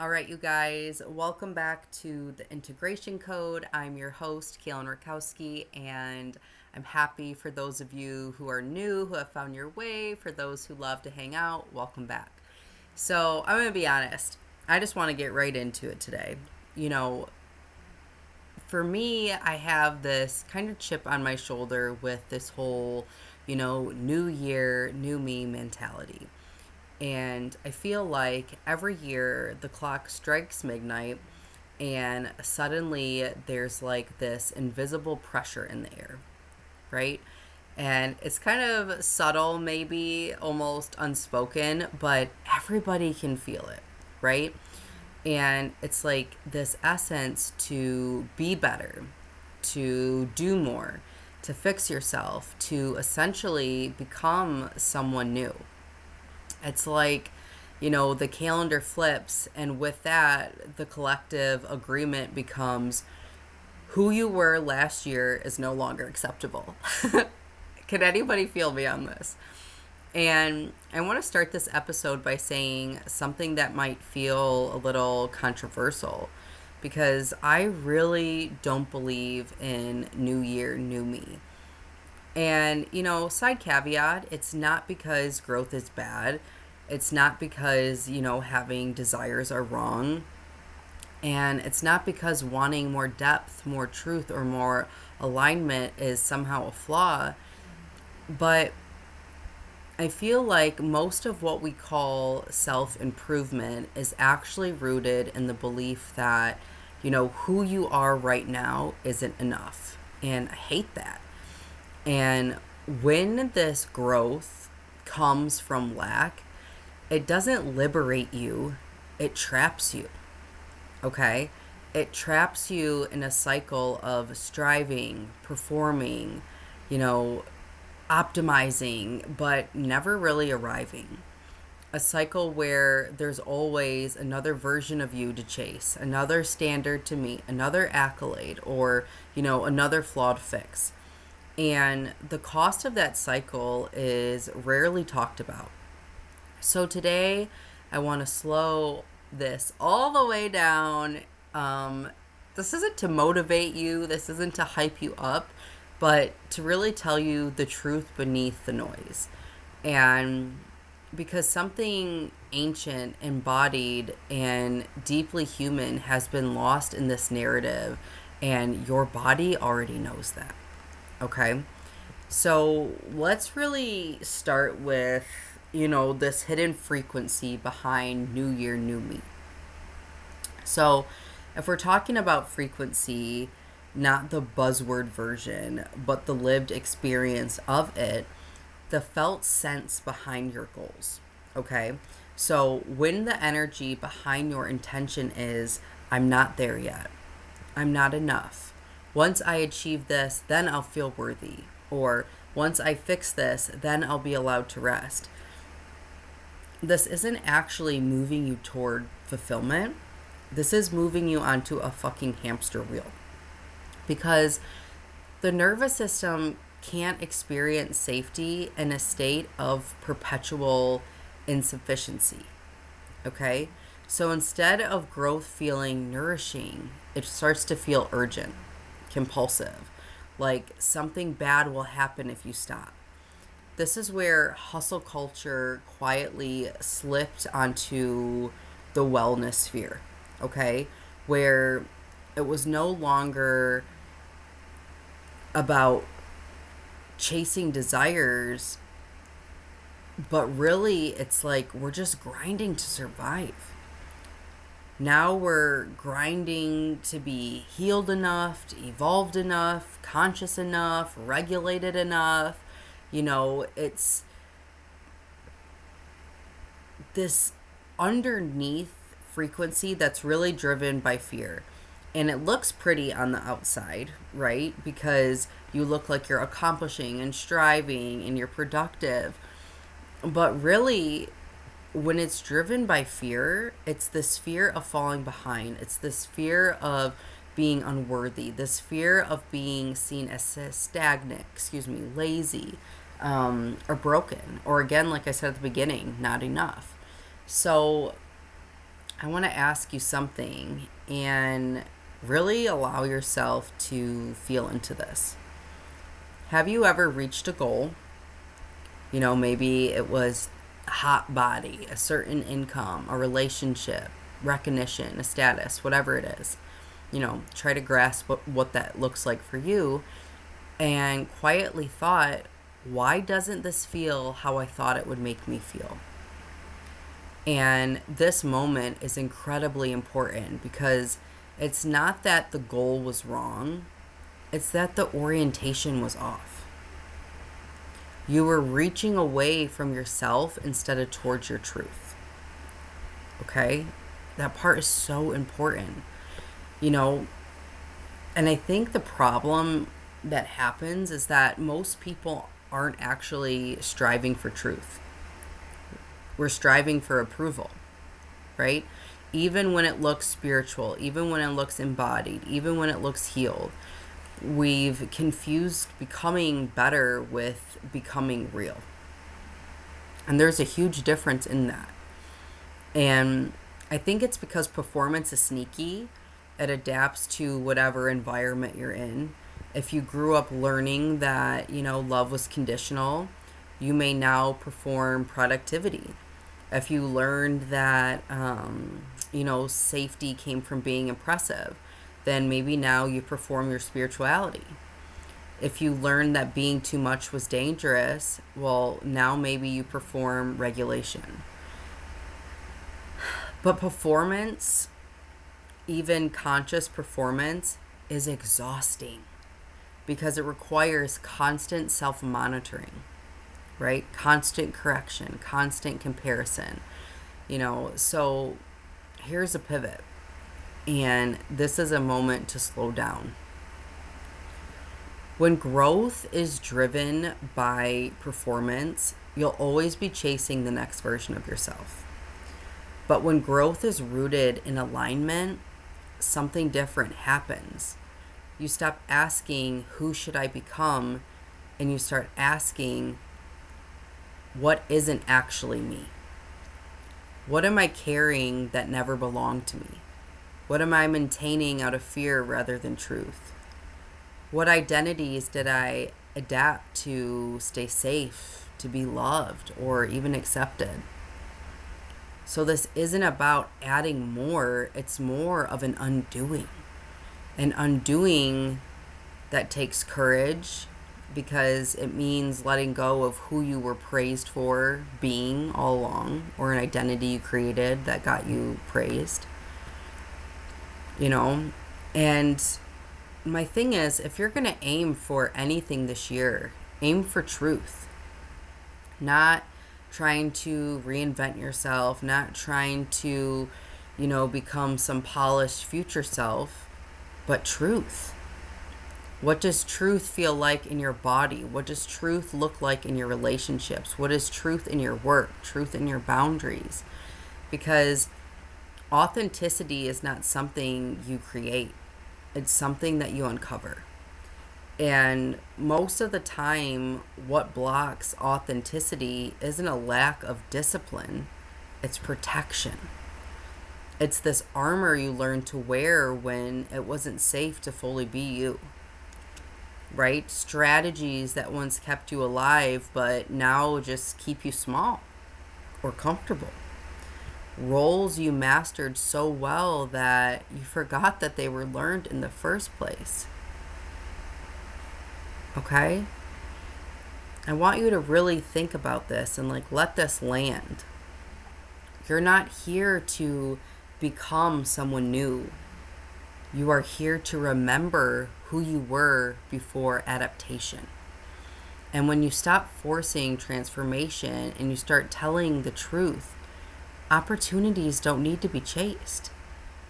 All right, you guys, welcome back to the Integration Code. I'm your host, Kaylin Rakowski, and I'm happy for those of you who are new, who have found your way. For those who love to hang out, welcome back. So, I'm going to be honest. I just want to get right into it today. You know, for me, I have this kind of chip on my shoulder with this whole, new year, new me mentality. And I feel like every year the clock strikes midnight and suddenly there's like this invisible pressure in the air, right? And it's kind of subtle, maybe almost unspoken, but everybody can feel it, right? And it's like this essence to be better, to do more, to fix yourself, to essentially become someone new. It's like, the calendar flips, and with that, the collective agreement becomes who you were last year is no longer acceptable. Can anybody feel me on this? And I want to start this episode by saying something that might feel a little controversial because I really don't believe in New Year, New Me. And, side caveat, it's not because growth is bad. It's not because, having desires are wrong. And it's not because wanting more depth, more truth, or more alignment is somehow a flaw. But I feel like most of what we call self-improvement is actually rooted in the belief that, who you are right now isn't enough. And I hate that. And when this growth comes from lack, it doesn't liberate you, it traps you, okay? It traps you in a cycle of striving, performing, optimizing, but never really arriving. A cycle where there's always another version of you to chase, another standard to meet, another accolade, or, another flawed fix. And the cost of that cycle is rarely talked about. So today, I want to slow this all the way down. This isn't to motivate you, this isn't to hype you up, but to really tell you the truth beneath the noise. And because something ancient, embodied, and deeply human has been lost in this narrative, and your body already knows that. Okay, so let's really start with, this hidden frequency behind New Year, New Me. So if we're talking about frequency, not the buzzword version, but the lived experience of it, the felt sense behind your goals. Okay, so when the energy behind your intention is, I'm not there yet, I'm not enough. Once I achieve this, then I'll feel worthy. Or once I fix this, then I'll be allowed to rest. This isn't actually moving you toward fulfillment. This is moving you onto a fucking hamster wheel. Because the nervous system can't experience safety in a state of perpetual insufficiency. Okay? So instead of growth feeling nourishing, it starts to feel urgent, compulsive, like something bad will happen if you stop. This is where hustle culture quietly slipped onto the wellness sphere, okay? Where it was no longer about chasing desires, but really it's like we're just grinding to survive. Now we're grinding to be healed enough, evolved enough, conscious enough, regulated enough. It's this underneath frequency that's really driven by fear. And it looks pretty on the outside, right? Because you look like you're accomplishing and striving and you're productive. But really, when it's driven by fear, it's this fear of falling behind. It's this fear of being unworthy, this fear of being seen as stagnant, lazy, or broken, or again, like I said at the beginning, not enough. So I want to ask you something and really allow yourself to feel into this. Have you ever reached a goal? Maybe it was a hot body, a certain income, a relationship, recognition, a status, whatever it is. Try to grasp what that looks like for you, and quietly thought, why doesn't this feel how I thought it would make me feel? And this moment is incredibly important because it's not that the goal was wrong, it's that the orientation was off. You were reaching away from yourself instead of towards your truth. Okay? That part is so important. And I think the problem that happens is that most people aren't actually striving for truth. We're striving for approval, right? Even when it looks spiritual, even when it looks embodied, even when it looks healed, we've confused becoming better with becoming real. And there's a huge difference in that. And I think it's because performance is sneaky. It adapts to whatever environment you're in. If you grew up learning that, love was conditional, you may now perform productivity. If you learned that, safety came from being impressive, then maybe now you perform your spirituality. If you learned that being too much was dangerous, well, now maybe you perform regulation. But performance, even conscious performance, is exhausting because it requires constant self-monitoring, right? Constant correction, constant comparison. So here's a pivot. And this is a moment to slow down. When growth is driven by performance, you'll always be chasing the next version of yourself. But when growth is rooted in alignment, something different happens. You stop asking, who should I become? And you start asking, what isn't actually me? What am I carrying that never belonged to me? What am I maintaining out of fear rather than truth? What identities did I adapt to stay safe, to be loved, or even accepted? So this isn't about adding more, it's more of an undoing. An undoing that takes courage because it means letting go of who you were praised for being all along, or an identity you created that got you praised. And my thing is, if you're going to aim for anything this year, aim for truth. Not trying to reinvent yourself, not trying to, become some polished future self, but truth. What does truth feel like in your body? What does truth look like in your relationships? What is truth in your work? Truth in your boundaries? Because authenticity is not something you create. It's something that you uncover. And most of the time, what blocks authenticity isn't a lack of discipline, it's protection. It's this armor you learned to wear when it wasn't safe to fully be you. Right? Strategies that once kept you alive, but now just keep you small or comfortable. Roles you mastered so well that you forgot that they were learned in the first place. Okay? I want you to really think about this and let this land. You're not here to become someone new. You are here to remember who you were before adaptation. And when you stop forcing transformation and you start telling the truth, opportunities don't need to be chased.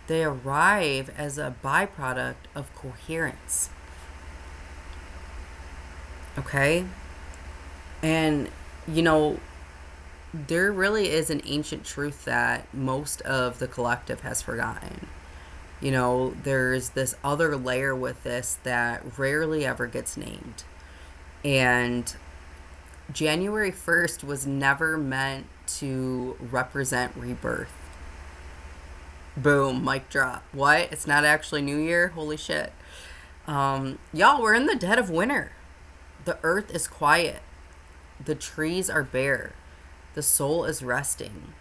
They arrive as a byproduct of coherence. Okay? And, there really is an ancient truth that most of the collective has forgotten. There's this other layer with this that rarely ever gets named. And January 1st was never meant to represent rebirth. Boom, mic drop. What? It's not actually New Year? Holy shit. Y'all, we're in the dead of winter. The earth is quiet. The trees are bare. The soul is resting.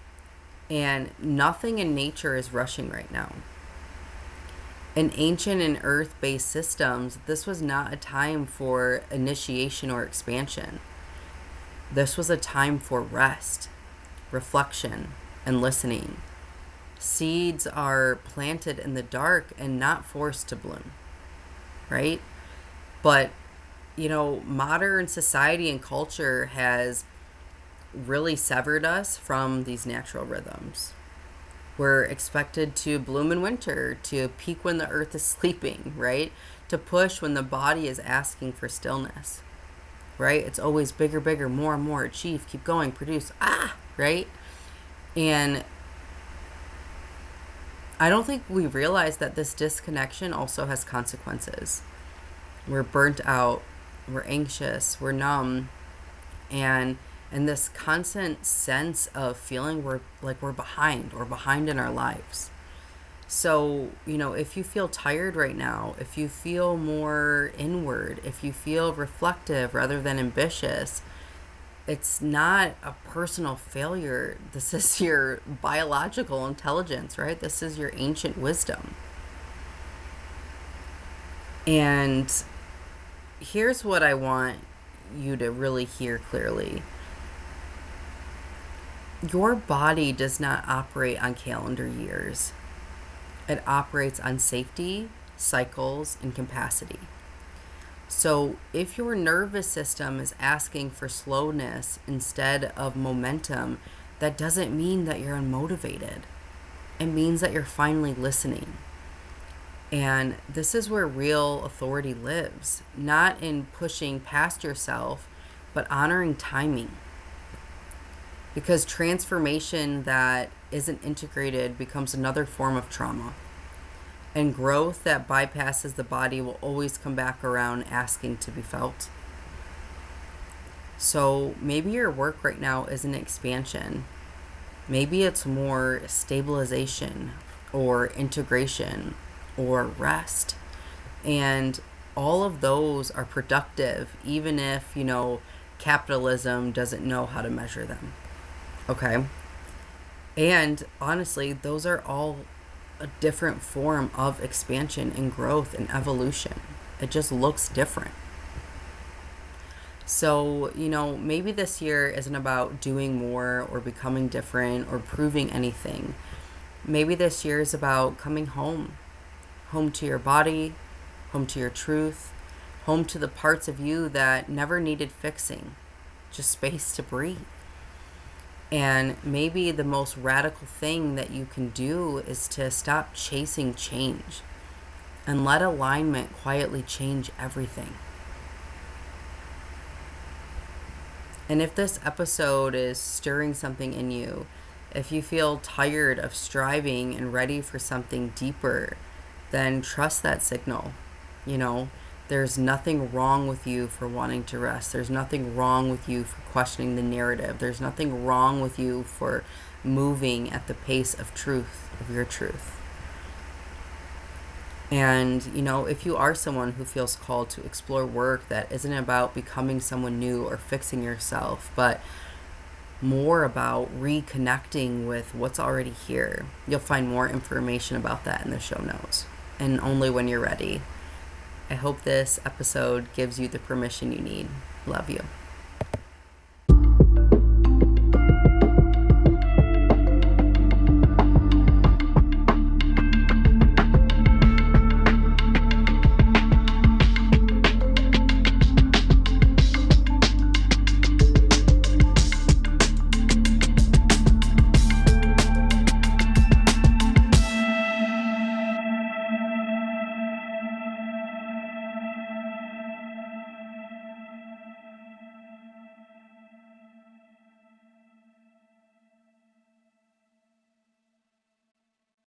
And nothing in nature is rushing right now. In ancient and earth based systems, this was not a time for initiation or expansion. This was a time for rest, reflection, and listening. Seeds are planted in the dark and not forced to bloom, right? But, modern society and culture has really severed us from these natural rhythms. We're expected to bloom in winter, to peak when the earth is sleeping, right? To push when the body is asking for stillness, right? It's always bigger, bigger, more and more, achieve, keep going, produce, right? And I don't think we realize that this disconnection also has consequences. We're burnt out, we're anxious, we're numb, and this constant sense of feeling we're behind in our lives. So, if you feel tired right now, if you feel more inward, if you feel reflective rather than ambitious, it's not a personal failure. This is your biological intelligence, right? This is your ancient wisdom. And here's what I want you to really hear clearly. Your body does not operate on calendar years. It operates on safety, cycles, and capacity. So if your nervous system is asking for slowness instead of momentum, that doesn't mean that you're unmotivated. It means that you're finally listening. And this is where real authority lives, not in pushing past yourself, but honoring timing. Because transformation that isn't integrated becomes another form of trauma. And growth that bypasses the body will always come back around asking to be felt. So maybe your work right now isn't expansion. Maybe it's more stabilization or integration or rest. And all of those are productive, even if, capitalism doesn't know how to measure them. Okay. And honestly, those are all a different form of expansion and growth and evolution. It just looks different. So, maybe this year isn't about doing more or becoming different or proving anything. Maybe this year is about coming home. Home to your body, home to your truth, home to the parts of you that never needed fixing. Just space to breathe. And maybe the most radical thing that you can do is to stop chasing change and let alignment quietly change everything. And if this episode is stirring something in you, if you feel tired of striving and ready for something deeper, then trust that signal. There's nothing wrong with you for wanting to rest. There's nothing wrong with you for questioning the narrative. There's nothing wrong with you for moving at the pace of truth, of your truth. And, if you are someone who feels called to explore work that isn't about becoming someone new or fixing yourself, but more about reconnecting with what's already here, you'll find more information about that in the show notes, and only when you're ready. I hope this episode gives you the permission you need. Love you.